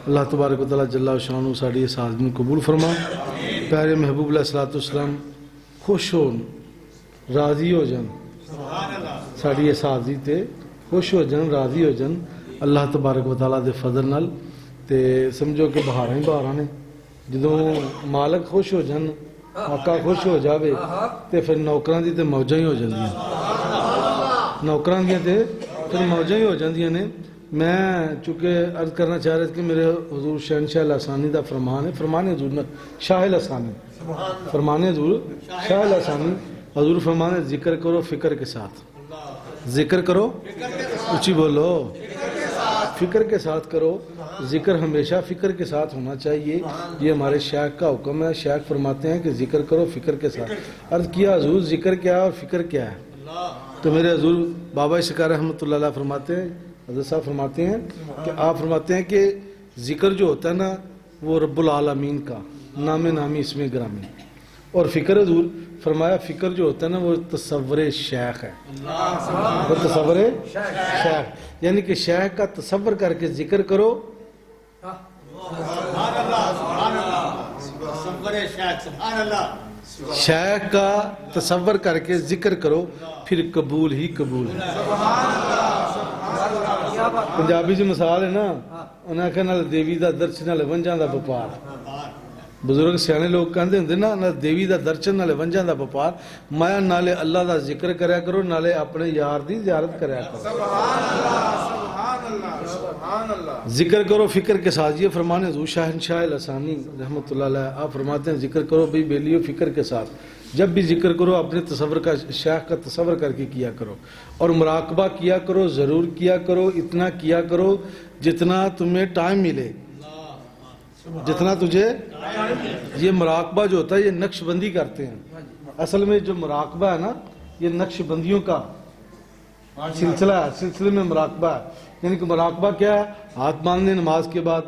اللہ تبارک و تعالیٰ جل شانہ ساڑی اس آدمی قبول فرما. پیارے محبوب علیہ السلام خوش ہو راضی ہو جن ساڑی اس آدمی تے خوش ہو جن راضی ہو جن اللہ تبارک و تعالیٰ دے فضل نال. تے سمجھو کہ بہاراں ہی بہاراں نے جدوں مالک خوش ہو جن آقا خوش ہو جاوے تے پھر نوکراں دی تے موجاں ہی ہو جاندیاں نوکراں دی تے پھر موجاں ہی ہو جاندیاں نے. میں چونکہ عرض کرنا چاہ رہا تھا کہ میرے حضور شہنشاہ لسانی دا فرمان ہے فرمان حضور شاہ لسانی فرمان حضور شاہ لسانی حضور فرمان ہے ذکر کرو فکر کے ساتھ ذکر کرو اونچی بولو فکر کے ساتھ کرو. ذکر ہمیشہ فکر کے ساتھ ہونا چاہیے. یہ ہمارے شیخ کا حکم ہے. شیخ فرماتے ہیں کہ ذکر کرو فکر کے ساتھ. عرض کیا حضور ذکر کیا ہے اور فکر کیا ہے؟ تو میرے حضور بابا شکار رحمۃ اللہ علیہ فرماتے ہیں حضرت صاحب فرماتے ہیں کہ آپ فرماتے ہیں کہ ذکر جو ہوتا ہے نا وہ رب العالمین کا نام نامی اسم گرامی. اور فکر حضور فرمایا فکر جو ہوتا ہے نا وہ تصور شیخ ہے. وہ تصور شیخ یعنی کہ شیخ کا تصور کر کے ذکر کرو. شیخ کا تصور کر کے ذکر کرو پھر قبول ہی قبول ہے. پنجابی جو مثال ہے نا انہاں کہ نال دیوی دا درشن نال ونجاں دا وپار. بزرگ سیانے لوگ کہندے ہوندے نا نال دیوی دا درشن نال ونجاں دا وپار. مایا نالے اللہ دا ذکر کریا کرو نالے اپنے یار دی زیارت کریا کرو. ذکر کرو فکر کے ساتھ. یہ فرمان حضور شہنشاہ لسانی رحمۃ اللہ علیہ آپ فرماتے ہیں ذکر کرو بھئی بیلیو فکر کے ساتھ. جب بھی ذکر کرو اپنے تصور کا شیخ کا تصور کر کے کیا کرو اور مراقبہ کیا کرو ضرور کیا کرو. اتنا کیا کرو جتنا تمہیں ٹائم ملے جتنا تجھے. یہ مراقبہ جو ہوتا ہے یہ نقش بندی کرتے ہیں. اصل میں جو مراقبہ ہے نا یہ نقش بندیوں کا سلسلہ ہے. سلسلے میں مراقبہ ہے. یعنی کہ مراقبہ کیا ہے؟ ہاتھ باندھنے نماز کے بعد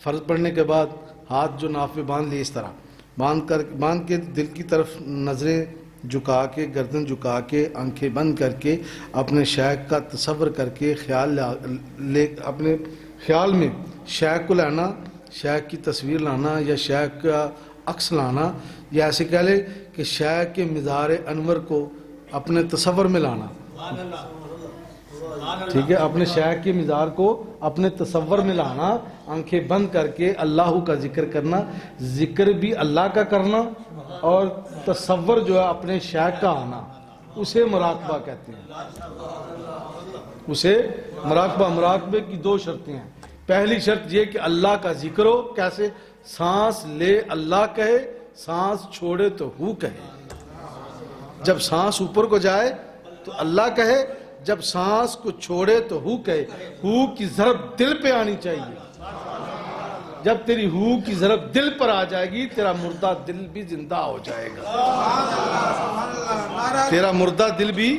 فرض پڑھنے کے بعد ہاتھ جو ناف پہ باندھ لیے اس طرح باندھ کے دل کی طرف نظریں جھکا کے گردن جھکا کے آنکھیں بند کر کے اپنے شیخ کا تصور کر کے اپنے خیال میں شیخ کو لانا شیخ کی تصویر لانا یا شیخ کا عکس لانا یا ایسے کہہ لے کہ شیخ کے مزار انور کو اپنے تصور میں لانا. ٹھیک ہے اپنے شیخ کے مزار کو اپنے تصور میں لانا آنکھیں بند کر کے اللہ کا ذکر کرنا. ذکر بھی اللہ کا کرنا اور تصور جو ہے اپنے شیخ کا آنا اسے مراقبہ کہتے ہیں. اسے مراقبے کی دو شرطیں ہیں. پہلی شرط یہ کہ اللہ کا ذکر ہو. کیسے؟ سانس لے اللہ کہے سانس چھوڑے تو ہو کہے. جب سانس اوپر کو جائے تو اللہ کہے جب سانس کو چھوڑے تو ہو کہے. ہو کی ضرب دل پہ آنی چاہیے. جب تیری ہو کی ضرب دل پر آ جائے گی تیرا مردہ دل بھی زندہ ہو جائے گا. تیرا مردہ دل بھی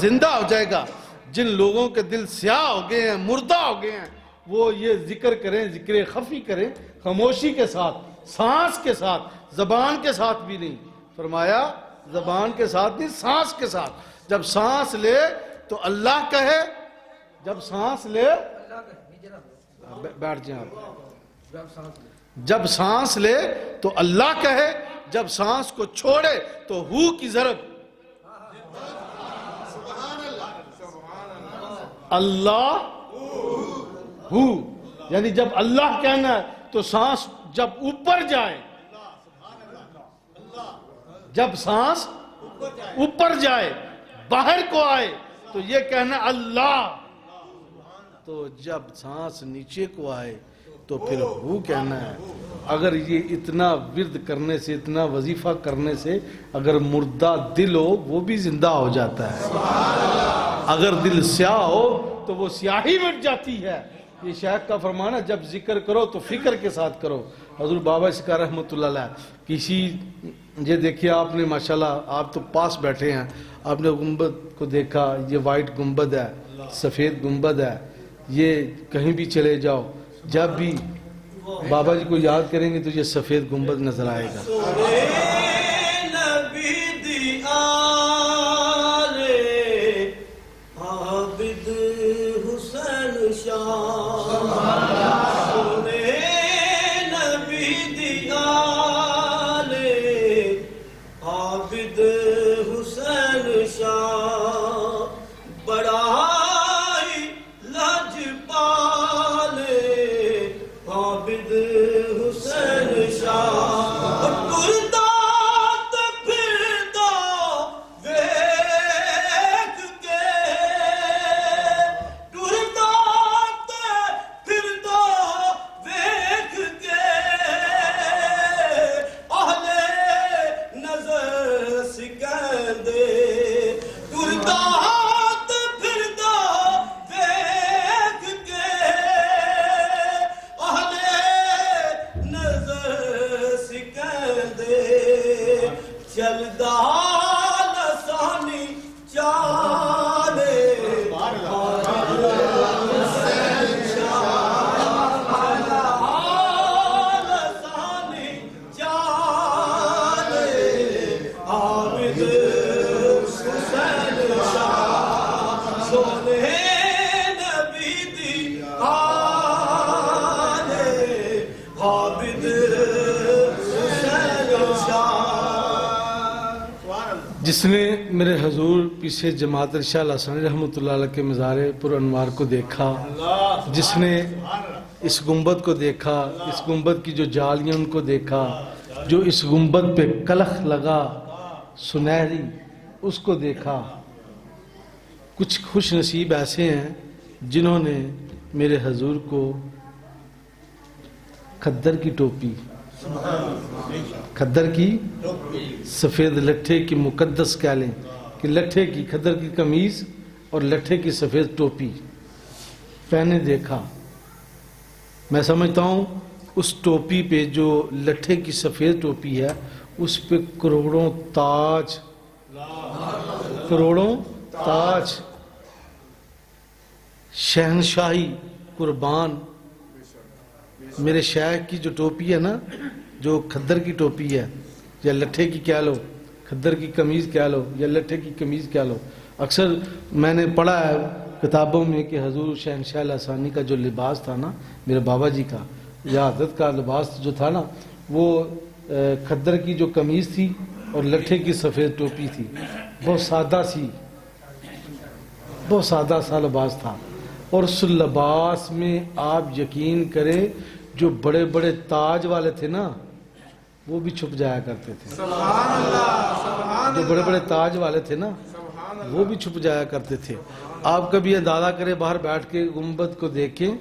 زندہ ہو جائے گا. جن لوگوں کے دل سیاہ ہو گئے ہیں مردہ ہو گئے ہیں وہ یہ ذکر کریں ذکر خفی کریں خاموشی کے ساتھ سانس کے ساتھ زبان کے ساتھ بھی نہیں. فرمایا زبان کے ساتھ نہیں سانس کے ساتھ. جب سانس لے تو اللہ کہے جب سانس لے بیٹھ جائیں آپ. جب سانس لے تو اللہ کہے جب سانس کو چھوڑے تو ہو کی ضرب اللہ ہو. یعنی جب اللہ کہنا ہے تو سانس جب اوپر جائے جب سانس اوپر جائے باہر کو آئے تو یہ کہنا اللہ. تو جب سانس نیچے کو آئے تو پھر ہو کہنا ہے. اگر یہ اتنا ورد کرنے سے اتنا وظیفہ کرنے سے اگر مردہ دل ہو وہ بھی زندہ ہو جاتا ہے. اگر دل سیاہ ہو تو وہ سیاہی مٹ جاتی ہے. یہ شیخ کا فرمان ہے جب ذکر کرو تو فکر کے ساتھ کرو. حضور بابا شکار رحمۃ اللہ علیہ کسی یہ دیکھیے آپ نے ماشاءاللہ آپ تو پاس بیٹھے ہیں آپ نے گنبد کو دیکھا. یہ وائٹ گنبد ہے سفید گنبد ہے. یہ کہیں بھی چلے جاؤ جب بھی بابا جی کو یاد کریں گے تو یہ سفید گنبد نظر آئے گا. عابد حسین شاہ جس نے میرے حضور پیچھے جماعت ارشاد لاسانی رحمۃ اللہ علیہ کے مزار پر انوار کو دیکھا، جس نے اس گنبد کو دیکھا، اس گنبد کی جو جالیاں ان کو دیکھا، جو اس گنبد پہ کلخ لگا سنہری اس کو دیکھا، کچھ خوش نصیب ایسے ہیں جنہوں نے میرے حضور کو کھدر کی ٹوپی، کھدر کی سفید لٹھے کی مقدس کہہ لیں کہ لٹھے کی کھدر کی قمیض اور لٹھے کی سفید ٹوپی پہنے دیکھا۔ میں سمجھتا ہوں اس ٹوپی پہ جو لٹھے کی سفید ٹوپی ہے اس پہ کروڑوں تاج، کروڑوں تاج، شہنشاہی قربان۔ میرے شیخ کی جو ٹوپی ہے نا، جو کھدر کی ٹوپی ہے یا لٹھے کی کہہ لو، کھدر کی قمیض کہہ لو یا لٹھے کی قمیض کہہ لو، اکثر میں نے پڑھا ہے کتابوں میں کہ حضور شہنشاہ لاسانی کا جو لباس تھا نا، میرے بابا جی کا یا حضرت کا لباس جو تھا نا، وہ کھدر کی جو قمیض تھی اور لٹھے کی سفید ٹوپی تھی، بہت سادہ سی، بہت سادہ سا لباس تھا۔ اور اس لباس میں آپ یقین کریں جو بڑے بڑے تاج والے تھے نا وہ بھی چھپ جایا کرتے تھے، جو بڑے بڑے تاج والے تھے نا وہ بھی چھپ جایا کرتے تھے۔ آپ کبھی اندازہ کریں، باہر بیٹھ کے گنبد کو دیکھیں،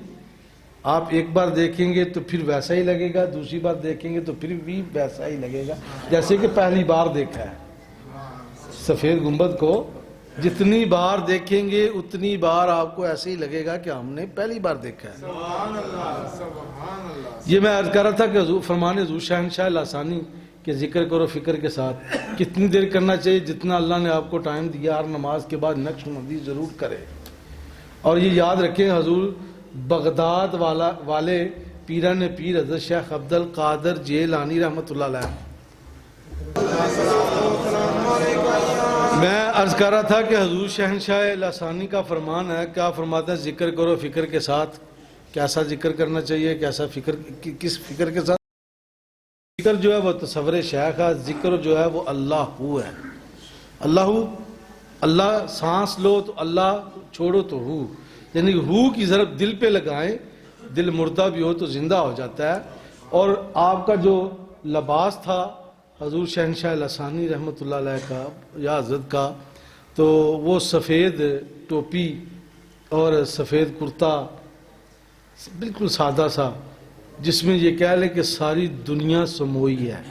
آپ ایک بار دیکھیں گے تو پھر ویسا ہی لگے گا، دوسری بار دیکھیں گے تو پھر بھی ویسا ہی لگے گا جیسے کہ پہلی بار دیکھا ہے۔ سفید گنبد کو جتنی بار دیکھیں گے اتنی بار آپ کو ایسے ہی لگے گا کہ ہم نے پہلی بار دیکھا ہے۔ یہ میں عرض کر رہا تھا کہ حضور فرمان حضور شہنشاہ لاسانی کہ ذکر کرو فکر کے ساتھ کتنی دیر کرنا چاہیے، جتنا اللہ نے آپ کو ٹائم دیا، ہر نماز کے بعد نقش بندی ضرور کرے۔ اور یہ یاد رکھیں حضور بغداد والے پیران پیر حضرت شیخ عبد القادر جیلانی رحمۃ اللہ علیہ، میں عرض کر رہا تھا کہ حضور شہنشاہ لاسانی کا فرمان ہے، کیا فرماتا ہے؟ ذکر کرو فکر کے ساتھ۔ کیسا ذکر کرنا چاہیے، کیسا فکر، کس فکر کے ساتھ؟ ذکر جو ہے وہ تصور شیخ ہے، ذکر جو ہے وہ اللہ ہو ہے۔ اللہ ہو، اللہ سانس لو تو اللہ، چھوڑو تو ہو، یعنی ہو کی ضرب دل پہ لگائیں، دل مردہ بھی ہو تو زندہ ہو جاتا ہے۔ اور آپ کا جو لباس تھا حضور شہنشاہ لاسانی رحمۃ اللہ علیہ کا یا حضرت کا، تو وہ سفید ٹوپی اور سفید کرتا، بالکل سادہ سا، جس میں یہ کہہ لیں کہ ساری دنیا سموئی ہے،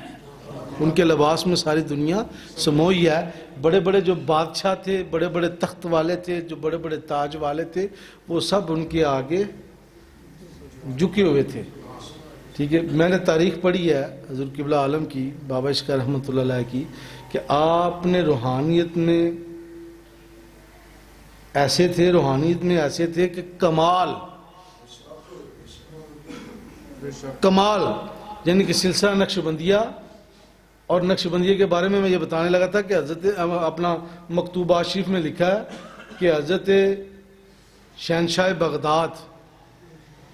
ان کے لباس میں ساری دنیا سموئی ہے۔ بڑے بڑے جو بادشاہ تھے، بڑے بڑے تخت والے تھے، جو بڑے بڑے تاج والے تھے، وہ سب ان کے آگے جھکے ہوئے تھے۔ ٹھیک ہے، میں نے تاریخ پڑھی ہے حضور قبلہ عالم کی، بابا اشکا رحمۃ اللہ علیہ کی، کہ آپ نے روحانیت میں ایسے تھے، روحانیت میں ایسے تھے کہ کمال یعنی کہ سلسلہ نقش بندیہ، اور نقش بندیہ کے بارے میں یہ بتانے لگا تھا کہ حضرت اپنا مکتوبات شریف میں لکھا ہے کہ حضرت شہنشاہ بغداد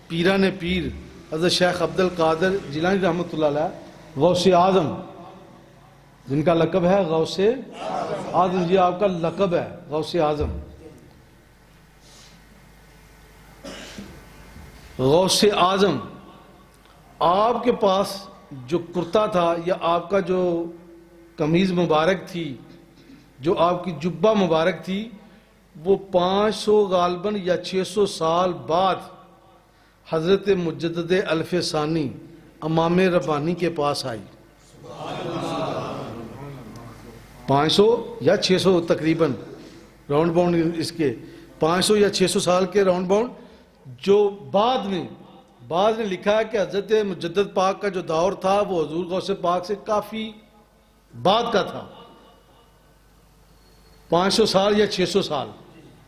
پیران پیر حضرت شیخ عبد القادر جیلانی رحمۃ اللہ علیہ غوث اعظم، جن کا لقب ہے غوث اعظم، یہ آپ کا لقب ہے غوث اعظم، غوث اعظم۔ آپ کے پاس جو کرتا تھا یا آپ کا جو قمیض مبارک تھی، جو آپ کی جبہ مبارک تھی، وہ 500 غالباً یا 600 سال بعد حضرت مجدد الف ثانی امام ربانی کے پاس آئی۔ 500 یا 600 تقریباً راؤنڈ باؤنڈ، اس کے 500 یا 600 سال کے راؤنڈ باؤنڈ، جو بعد میں لکھا ہے کہ حضرت مجدد پاک کا جو دور تھا وہ حضور غوث پاک سے کافی بعد کا تھا، 500 سال یا 600 سال،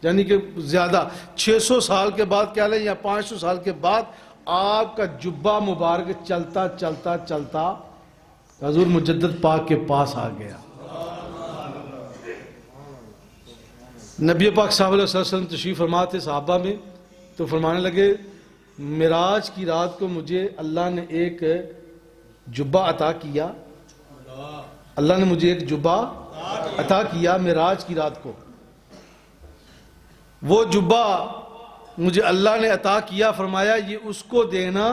یعنی کہ زیادہ 600 سال کے بعد کیا لیں یا 500 سال کے بعد آپ کا جبہ مبارک چلتا چلتا چلتا حضور مجدد پاک کے پاس آ گیا۔ نبی پاک صلی اللہ علیہ وسلم تشریف فرما تھے صحابہ میں، تو فرمانے لگے معراج کی رات کو مجھے اللہ نے ایک جبہ عطا کیا، اللہ نے مجھے ایک جبہ عطا کیا معراج کی رات کو. وہ جبہ مجھے اللہ نے عطا کیا, فرمایا یہ اس کو دینا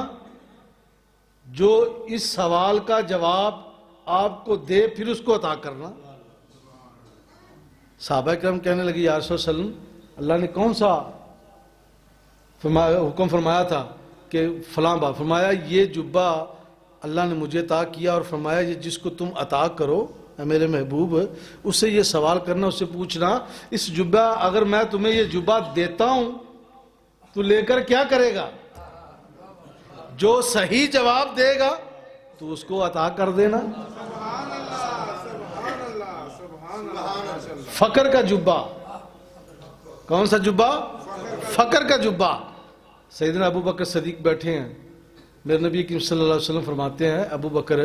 جو اس سوال کا جواب آپ کو دے, پھر اس کو عطا کرنا. صحابہ کرام کہنے لگے یا رسول اللہ علیہ وسلم, اللہ نے کون سا حکم فرمایا تھا کہ فلاں بات؟ فرمایا یہ جبہ اللہ نے مجھے عطا کیا, اور فرمایا یہ جس کو تم عطا کرو اے میرے محبوب, اس سے یہ سوال کرنا, اس سے پوچھنا اس جبہ, اگر میں تمہیں یہ جبہ دیتا ہوں تو لے کر کیا کرے گا؟ جو صحیح جواب دے گا تو اس کو عطا کر دینا. فقر کا جبہ. کون سا جبہ؟ فقر کا جبہ. سیدنا ابو بکر صدیق بیٹھے ہیں, میرے نبی کریم صلی اللہ علیہ وسلم فرماتے ہیں ابو بکر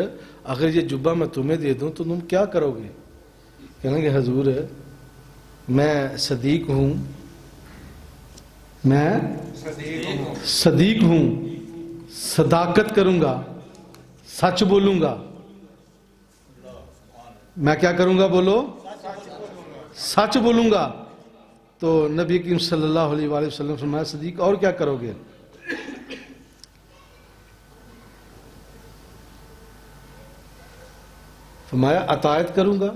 اگر یہ جبہ میں تمہیں دے دوں تو تم کیا کرو گے؟ کہنے کہ حضور میں صدیق ہوں, میں صدیق ہوں, صداقت کروں گا, سچ بولوں گا. میں کیا کروں گا؟ بولو, سچ بولوں گا. تو نبی کریم صلی اللہ علیہ وآلہ وسلم فرمایا صدیق اور کیا کرو گے؟ فرمایا اطاعت کروں گا,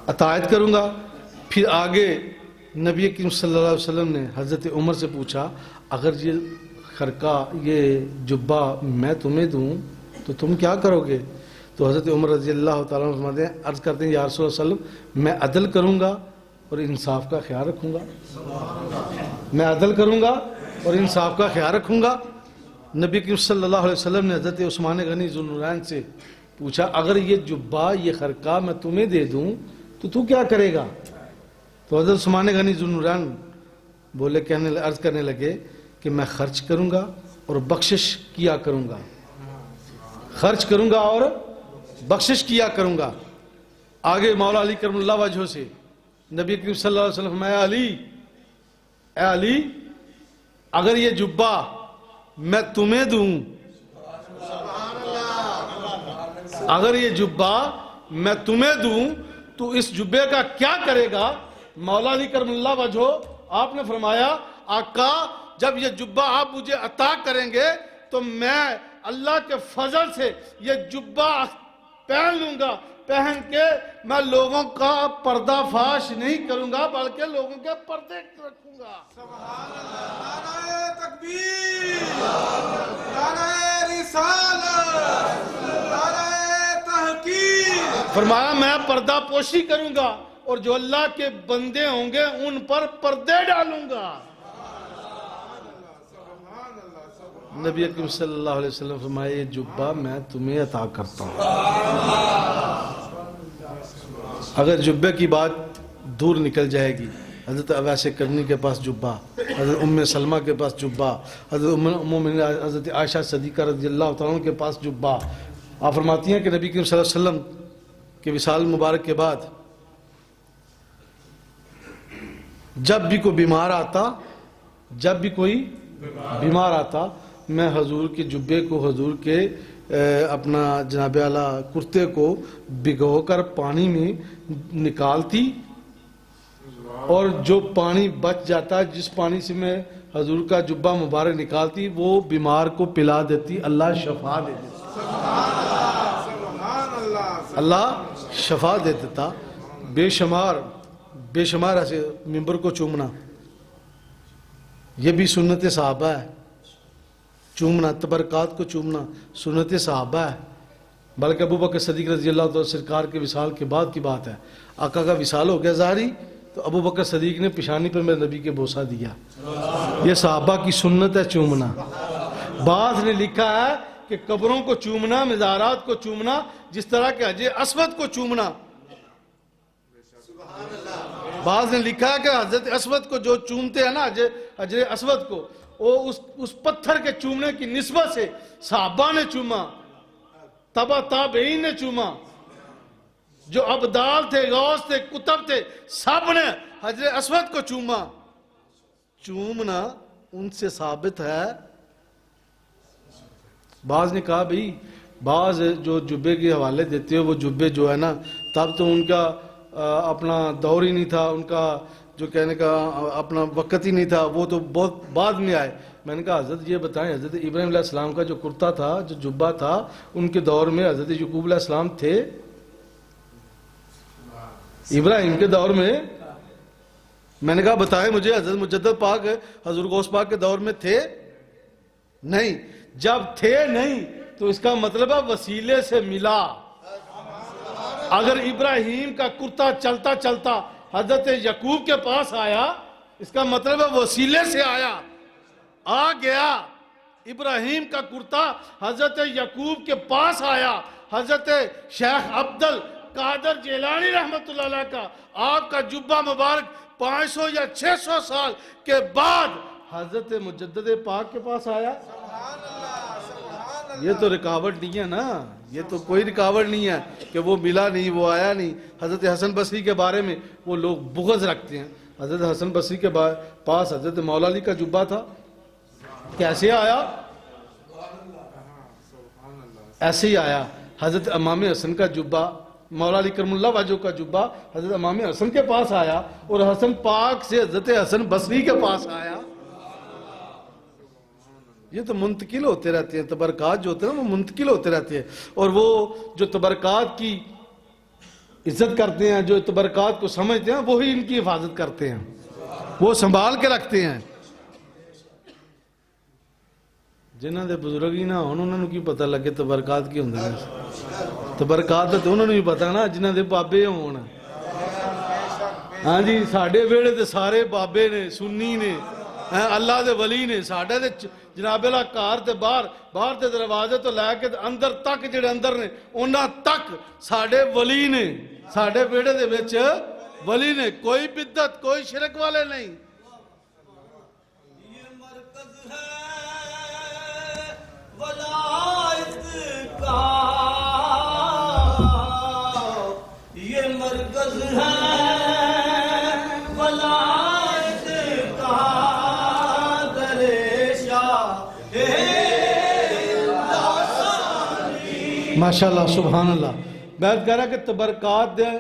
اطاعت کروں گا. پھر آگے نبی کریم صلی اللہ علیہ وسلم نے حضرت عمر سے پوچھا اگر یہ خرقہ, یہ جبہ میں تمہیں دوں تو تم کیا کرو گے؟ تو حضرت عمر رضی اللہ تعالیٰ عنہ فرماتے ہیں, عرض کرتے ہیں یا رسول اللہ صلی اللہ علیہ وسلم میں عدل کروں گا اور انصاف کا خیال رکھوں گا. میں عدل کروں گا اور انصاف کا خیال رکھوں گا. نبی کریم صلی اللہ علیہ وسلم نے حضرت عثمان غنی ذو النورین سے پوچھا اگر یہ جبہ, یہ خرقہ میں تمہیں دے دوں تو کیا کرے گا؟ تو حضرت عثمان غنی ذو النورین بولے, عرض کرنے لگے کہ میں خرچ کروں گا اور بخشش کیا کروں گا, خرچ کروں گا اور بخشش کیا کروں گا. آگے مولا علی کرم اللہ وجہہ سے نبی کریم صلی اللہ علیہ وسلم فرمایا اے علی اگر یہ جبہ میں تمہیں دوں, اگر یہ جبہ میں تمہیں دوں تو اس جبے کا کیا کرے گا؟ مولا علی کرم اللہ وجہہ آپ نے فرمایا آقا جب یہ جبہ آپ مجھے عطا کریں گے تو میں اللہ کے فضل سے یہ جبہ پہن لوں گا, پہن کے میں لوگوں کا پردہ فاش نہیں کروں گا بلکہ لوگوں کے پردے رکھوں گا. سبحان اللہ. نعرہ تکبیر, نعرہ رسالت, نعرہ تحقیق. فرمایا میں پردہ پوشی کروں گا اور جو اللہ کے بندے ہوں گے ان پر پردے ڈالوں گا. نبی اکرم صلی اللہ علیہ وسلم فرمایا یہ جبہ میں تمہیں عطا کرتا ہوں. اگر جبے کی بات دور نکل جائے گی, حضرت اویس کرنی کے پاس جبہ, حضرت ام سلمہ کے پاس جبہ, حضرت عائشہ صدیقہ رضی اللہ تعالیٰ عنہ کے پاس جبہ. آپ فرماتی ہیں کہ نبی کریم صلی اللہ علیہ وسلم کے وصال مبارک کے بعد جب بھی کوئی بیمار آتا, جب بھی کوئی بیمار آتا, میں حضور کے جبے کو, حضور کے اپنا جناب اعلیٰ کرتے کو بھگو کر پانی میں نکالتی اور جو پانی بچ جاتا, جس پانی سے میں حضور کا جبہ مبارک نکالتی, وہ بیمار کو پلا دیتی, اللہ شفا دے دیتا. اللہ شفا دے دیتا. بے شمار ایسے ممبر کو چومنا, یہ بھی سنت صحابہ ہے. چومنا, تبرکات کو چومنا سنت صحابہ ہے. بلکہ ابو بکر صدیق رضی اللہ تعالیٰ سرکار کے وصال کے بعد کی بات ہے. آقا کا وصال ہو گیا ظاہری, تو ابو بکر صدیق نے پیشانی پر میرے نبی کے بوسہ دیا. یہ صحابہ کی سنت ہے چومنا. بعض نے لکھا ہے کہ قبروں کو چومنا, مزارات کو چومنا, جس طرح کہ حجر اسود کو چومنا. بعض نے لکھا ہے کہ حضرت اسود کو جو چومتے ہیں نا, حجر اسود کو, وہ اس پتھر کے چومنے کی نسبت سے صحابہ نے چوما, تبع تابعین نے چوما, جو ابدال تھے, غوث تھے, کتب تھے, سب نے حجر اسود کو چوما. چومنا ان سے ثابت ہے. بعض نے کہا بھئی بعض جو جبے کے حوالے دیتے ہو وہ جبے جو ہے نا تب تو ان کا اپنا دور ہی نہیں تھا، ان کا جو کہنے کا اپنا وقت ہی نہیں تھا، وہ تو بہت بعد میں آئے۔ میں نے کہا حضرت یہ بتائیں حضرت ابراہیم علیہ السلام کا جو کرتا تھا، جو جبہ تھا، ان کے دور میں حضرت یعقوب علیہ السلام تھے؟ ابراہیم کے دور میں نے کہا بتائیں مجھے، حضرت مجدد پاک حضور غوث پاک کے دور میں تھے؟ نہیں۔ جب تھے نہیں تو اس کا مطلب ہے وسیلے سے ملا۔ اگر ابراہیم کا کرتا چلتا چلتا حضرت یعقوب کے پاس آیا، اس کا مطلب ہے وسیلے سے آیا، آ گیا۔ ابراہیم کا کرتا حضرت یعقوب کے پاس آیا، حضرت شیخ عبد القادر جیلانی رحمت اللہ علیہ کا آپ کا جبہ مبارک 500 یا 600 سال کے بعد حضرت مجدد پاک کے پاس آیا۔ یہ تو رکاوٹ نہیں ہے نا، یہ تو کوئی رکاوٹ نہیں ہے کہ وہ ملا نہیں، وہ آیا نہیں۔ حضرت حسن بصری کے بارے میں وہ لوگ بغض رکھتے ہیں۔ حضرت حسن بصری کے پاس حضرت مولا علی کا جبہ تھا، کیسے آیا؟ ایسے ہی آیا۔ حضرت امام حسن کا جبہ، مولا علی کرم اللہ وجہ کا جبہ حضرت امام حسن کے پاس آیا، اور حسن پاک سے حضرت حسن بصری کے پاس آیا۔ یہ تو منتقل ہوتے رہتے ہیں، تبرکات جو ہوتے ہیں وہ منتقل ہوتے رہتے ہیں، اور وہ جو تبرکات کی عزت کرتے ہیں، جو تبرکات کو سمجھتے ہیں، وہی ان کی حفاظت کرتے ہیں، وہ سنبھال کے رکھتے ہیں۔ جنہاں دے بزرگ ہی نہ ہون انہوں نے کی پتہ لگے تبرکات کی ہوندے ہیں؟ تبرکات تو انہوں نے بھی پتہ نا جنہاں دے بابے ہون۔ ہاں جی، ساڑھے ویڑے دے سارے بابے نے، سنی نے، اللہ دے ولی نے، ساڑھے دے جناب اللہ کار دے باہر دے دروازے تو لے کے اندر تک جڑے اندر نے انہاں تک ساڑھے ولی نے، ساڑھے ویڑے دے وچ ولی نے، کوئی بدعت کوئی شرک والے نہیں۔ یہ مرکز ہے ولایت کا، یہ مرکز ہے ولایت کا، ماشاءاللہ سبحان اللہ۔ میں کہہ رہا کہ تبرکات دے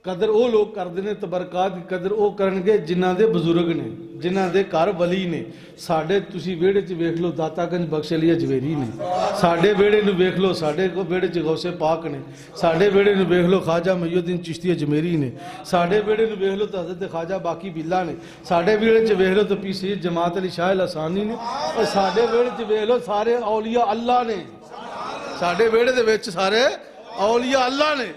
قدر وہ لوگ کر دینے، تبرکات کی قدر وہ کرنگے جنہاں دے بزرگ نے، جنہاں دے کار ولی نے۔ ساڑھے تسی ویڑے چ ویکھ لو داتا گنج بخش علی اجویری نے، ساڑھے ویڑے نو ویکھ لو ساڑھے ویڑے چ غوث پاک نے، ساڑھے ویڑے نو ویکھ لو خواجہ محی الدین چشتی اجمیری نے، ساڑھے ویڑے نو ویکھ لو تو حضرت خواجہ باقی باللہ نے، ساڑھے ویڑے چ ویکھ لو تو پیر سید جماعت علی شاہ الاسانی نے، اور ساڑھے ویڑے چ ویکھ لو سارے اولیاء اللہ نے، ساڑھے ویڑے دے وچ سارے اولیاء اللہ نے۔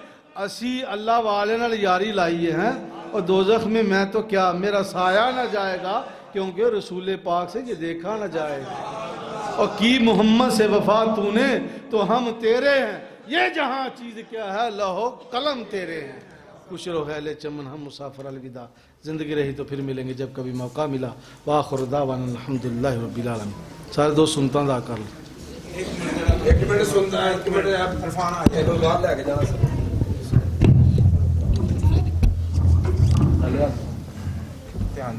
اسی اللہ والے نال یاری لائیے ہیں، اور دوزخ میں تو کیا میرا سایہ نہ جائے گا، کیونکہ رسول پاک سے یہ دیکھا نہ جائے گا۔ اور کی محمد سے وفا تو نے تو ہم تیرے ہیں، یہ جہاں چیز کیا ہے لہو قلم تیرے ہیں۔ خوش رو خیل چمن ہم مسافر الوداع، زندگی رہی تو پھر ملیں گے جب کبھی موقع ملا۔ وآخر دعوانا الحمدللہ رب العالمین۔ سارے دوست سنتا دا کر لیں۔ ایک منٹ سنتا ہے، ایک منٹ عرفان آ جائے، بات لے کے جانا سر۔ دھیان